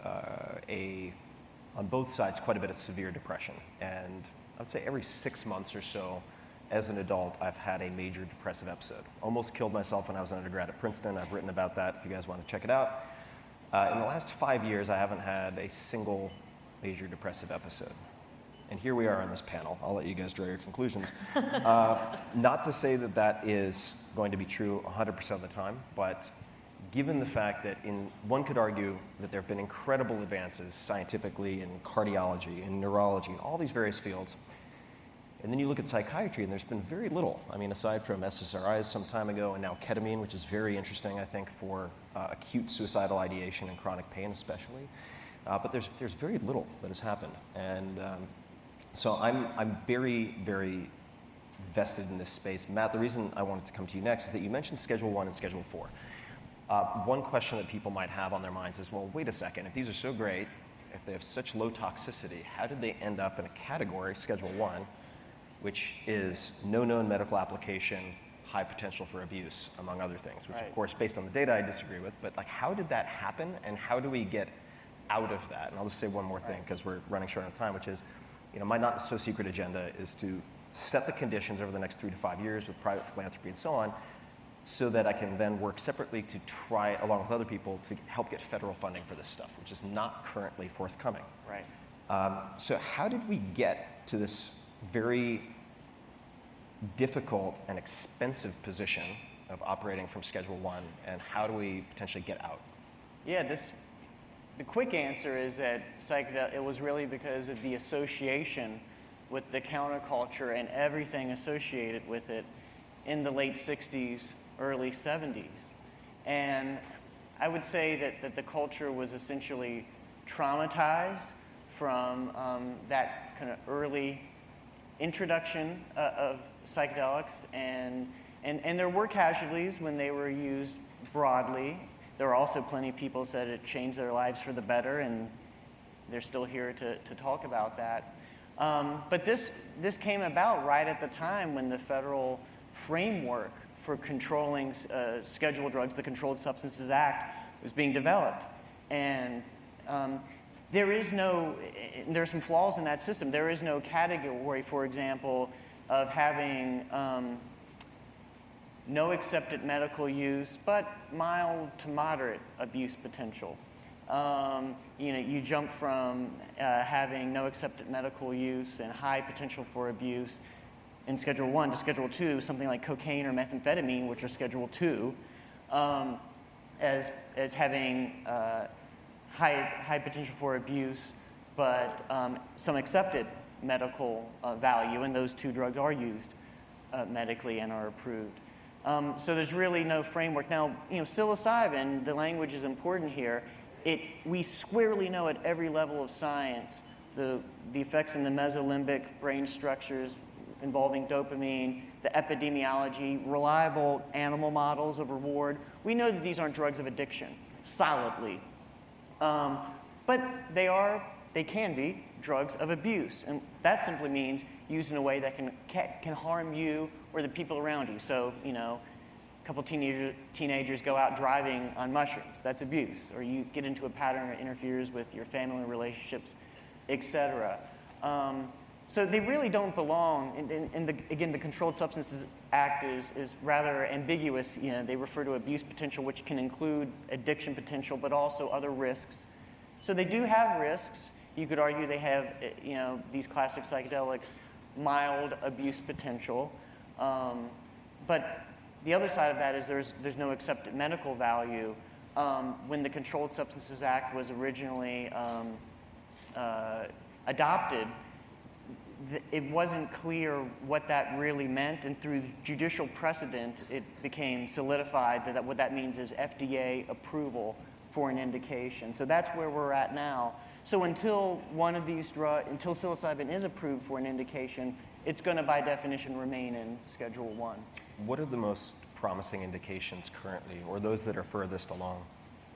on both sides, quite a bit of severe depression, and I'd say every 6 months or so, as an adult, I've had a major depressive episode. Almost killed myself when I was an undergrad at Princeton. I've written about that if you guys want to check it out. In the last 5 years, I haven't had a single major depressive episode. And here we are on this panel. I'll let you guys draw your conclusions. Not to say that that is going to be true 100% of the time, but given the fact that one could argue that there have been incredible advances scientifically in cardiology, in neurology, in all these various fields, and then you look at psychiatry and there's been very little. I mean, aside from SSRIs some time ago and now ketamine, which is very interesting, I think, for acute suicidal ideation and chronic pain especially. But there's very little that has happened. And so I'm very, very vested in this space. Matt, the reason I wanted to come to you next is that you mentioned Schedule 1 and Schedule 4. One question that people might have on their minds is, well, wait a second, if these are so great, if they have such low toxicity, how did they end up in a category, Schedule 1, which is no known medical application, high potential for abuse, among other things, which Right. of course, based on the data, I disagree with, but like, how did that happen, and how do we get out of that? And I'll just say one more thing, because we're running short on time, which is, my not so secret agenda is to set the conditions over the next 3 to 5 years with private philanthropy and so on, so that I can then work separately to try, along with other people, to help get federal funding for this stuff, which is not currently forthcoming. Right. So how did we get to this very difficult and expensive position of operating from Schedule 1, and how do we potentially get out? Yeah, the quick answer is that it was really because of the association with the counterculture and everything associated with it in the late 60s, early 70s. And I would say that the culture was essentially traumatized from that kind of early introduction of psychedelics, and there were casualties when they were used broadly. There were also plenty of people who said it changed their lives for the better, and they're still here to talk about that. But this came about right at the time when the federal framework for controlling scheduled drugs, the Controlled Substances Act, was being developed. And there are some flaws in that system. There is no category, for example, of having no accepted medical use, but mild to moderate abuse potential. You jump from having no accepted medical use and high potential for abuse in Schedule 1 to Schedule 2, something like cocaine or methamphetamine, which are Schedule 2, as having high potential for abuse, but some accepted medical value, and those two drugs are used medically and are approved. So there's really no framework. Now, psilocybin, the language is important here. We squarely know at every level of science the effects in the mesolimbic brain structures involving dopamine, the epidemiology, reliable animal models of reward. We know that these aren't drugs of addiction, solidly. But they can be drugs of abuse, and that simply means used in a way that can harm you or the people around you. So, a couple teenagers go out driving on mushrooms. That's abuse. Or you get into a pattern that interferes with your family relationships, etc. So they really don't belong. And again, the Controlled Substances Act is rather ambiguous. They refer to abuse potential, which can include addiction potential, but also other risks. So they do have risks. You could argue they have, these classic psychedelics, mild abuse potential. But the other side of that is there's no accepted medical value. When the Controlled Substances Act was originally adopted, it wasn't clear what that really meant, and through judicial precedent, it became solidified that what that means is FDA approval for an indication. So that's where we're at now. So until one of these drugs, until psilocybin is approved for an indication, it's going to, by definition, remain in Schedule 1. What are the most promising indications currently, or those that are furthest along?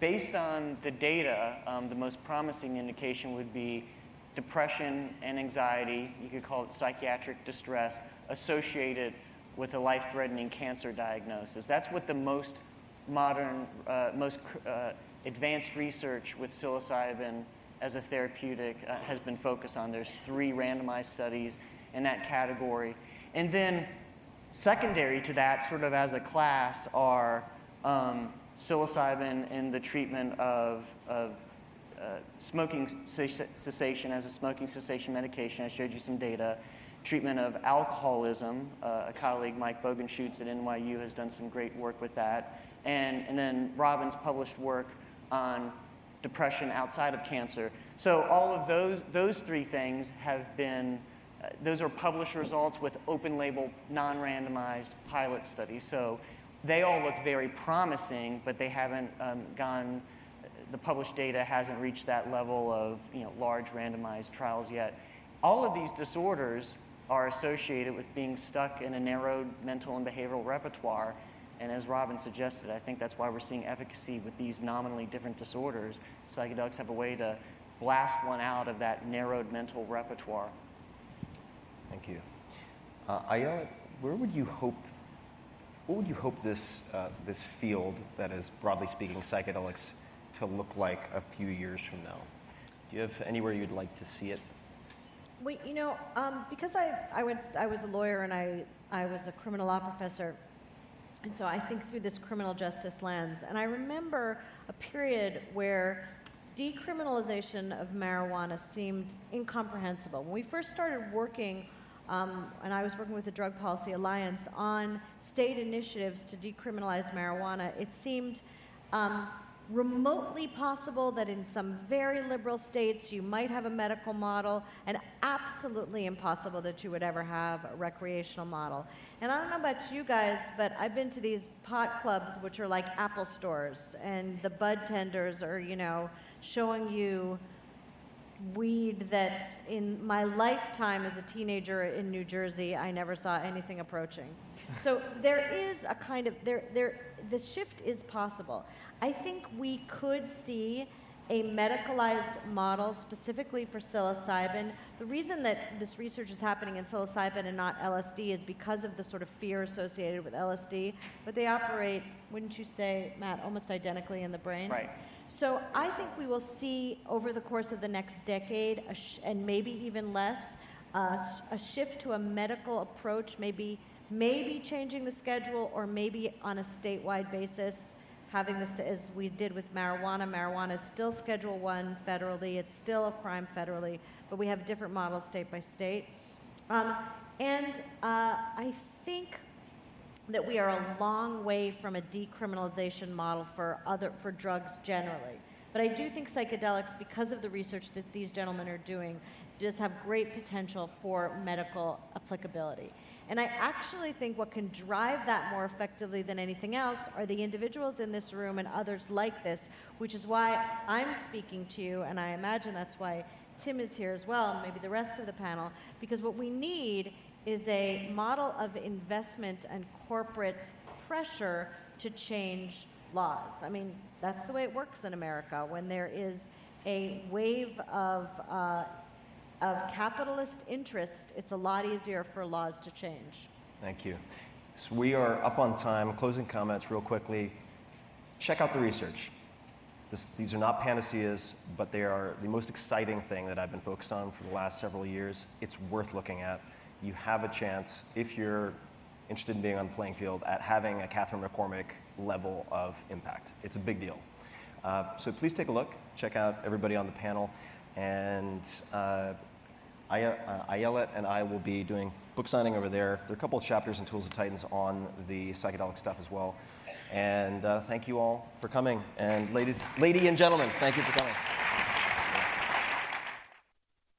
Based on the data, the most promising indication would be depression and anxiety. You could call it psychiatric distress associated with a life-threatening cancer diagnosis. That's what the most modern, advanced research with psilocybin as a therapeutic has been focused on. There's 3 randomized studies in that category. And then secondary to that, sort of as a class, are psilocybin in the treatment of smoking cessation as a smoking cessation medication. I showed you some data. Treatment of alcoholism. A colleague, Mike Bogenschutz at NYU, has done some great work with that. And then Robin's published work on depression outside of cancer. So all of those 3 things have been, those are published results with open label, non-randomized pilot studies. So they all look very promising, but they haven't the published data hasn't reached that level of large randomized trials yet. All of these disorders are associated with being stuck in a narrowed mental and behavioral repertoire. And as Robin suggested, I think that's why we're seeing efficacy with these nominally different disorders. Psychedelics have a way to blast one out of that narrowed mental repertoire. Thank you. Ayala, what would you hope this field, that is broadly speaking psychedelics, to look like a few years from now? Do you have anywhere you'd like to see it? Well, because I was a lawyer and I was a criminal law professor, and so I think through this criminal justice lens. And I remember a period where decriminalization of marijuana seemed incomprehensible. When we first started working, and I was working with the Drug Policy Alliance on state initiatives to decriminalize marijuana, it seemed remotely possible that in some very liberal states you might have a medical model, and absolutely impossible that you would ever have a recreational model. And I don't know about you guys, but I've been to these pot clubs which are like Apple stores, and the bud tenders are, showing you weed that in my lifetime as a teenager in New Jersey, I never saw anything approaching. So there is a kind of, the shift is possible. I think we could see a medicalized model specifically for psilocybin. The reason that this research is happening in psilocybin and not LSD is because of the sort of fear associated with LSD, but they operate, wouldn't you say, Matt, almost identically in the brain? Right. So I think we will see over the course of the next decade, and maybe even less, a shift to a medical approach, maybe changing the schedule, or maybe on a statewide basis, having this as we did with marijuana. Marijuana is still Schedule 1 federally, it's still a crime federally, but we have different models state by state. I think that we are a long way from a decriminalization model for drugs generally. But I do think psychedelics, because of the research that these gentlemen are doing, does have great potential for medical applicability. And I actually think what can drive that more effectively than anything else are the individuals in this room and others like this, which is why I'm speaking to you, and I imagine that's why Tim is here as well, and maybe the rest of the panel, because what we need is a model of investment and corporate pressure to change laws. I mean, that's the way it works in America. When there is a wave of capitalist interest, it's a lot easier for laws to change. Thank you. So we are up on time. Closing comments real quickly. Check out the research. These are not panaceas, but they are the most exciting thing that I've been focused on for the last several years. It's worth looking at. You have a chance, if you're interested in being on the playing field, at having a Catherine McCormack level of impact. It's a big deal. So please take a look. Check out everybody on the panel. And Ayala and I will be doing book signing over there. There are a couple of chapters in Tools of Titans on the psychedelic stuff as well. And thank you all for coming. And lady and gentlemen, thank you for coming.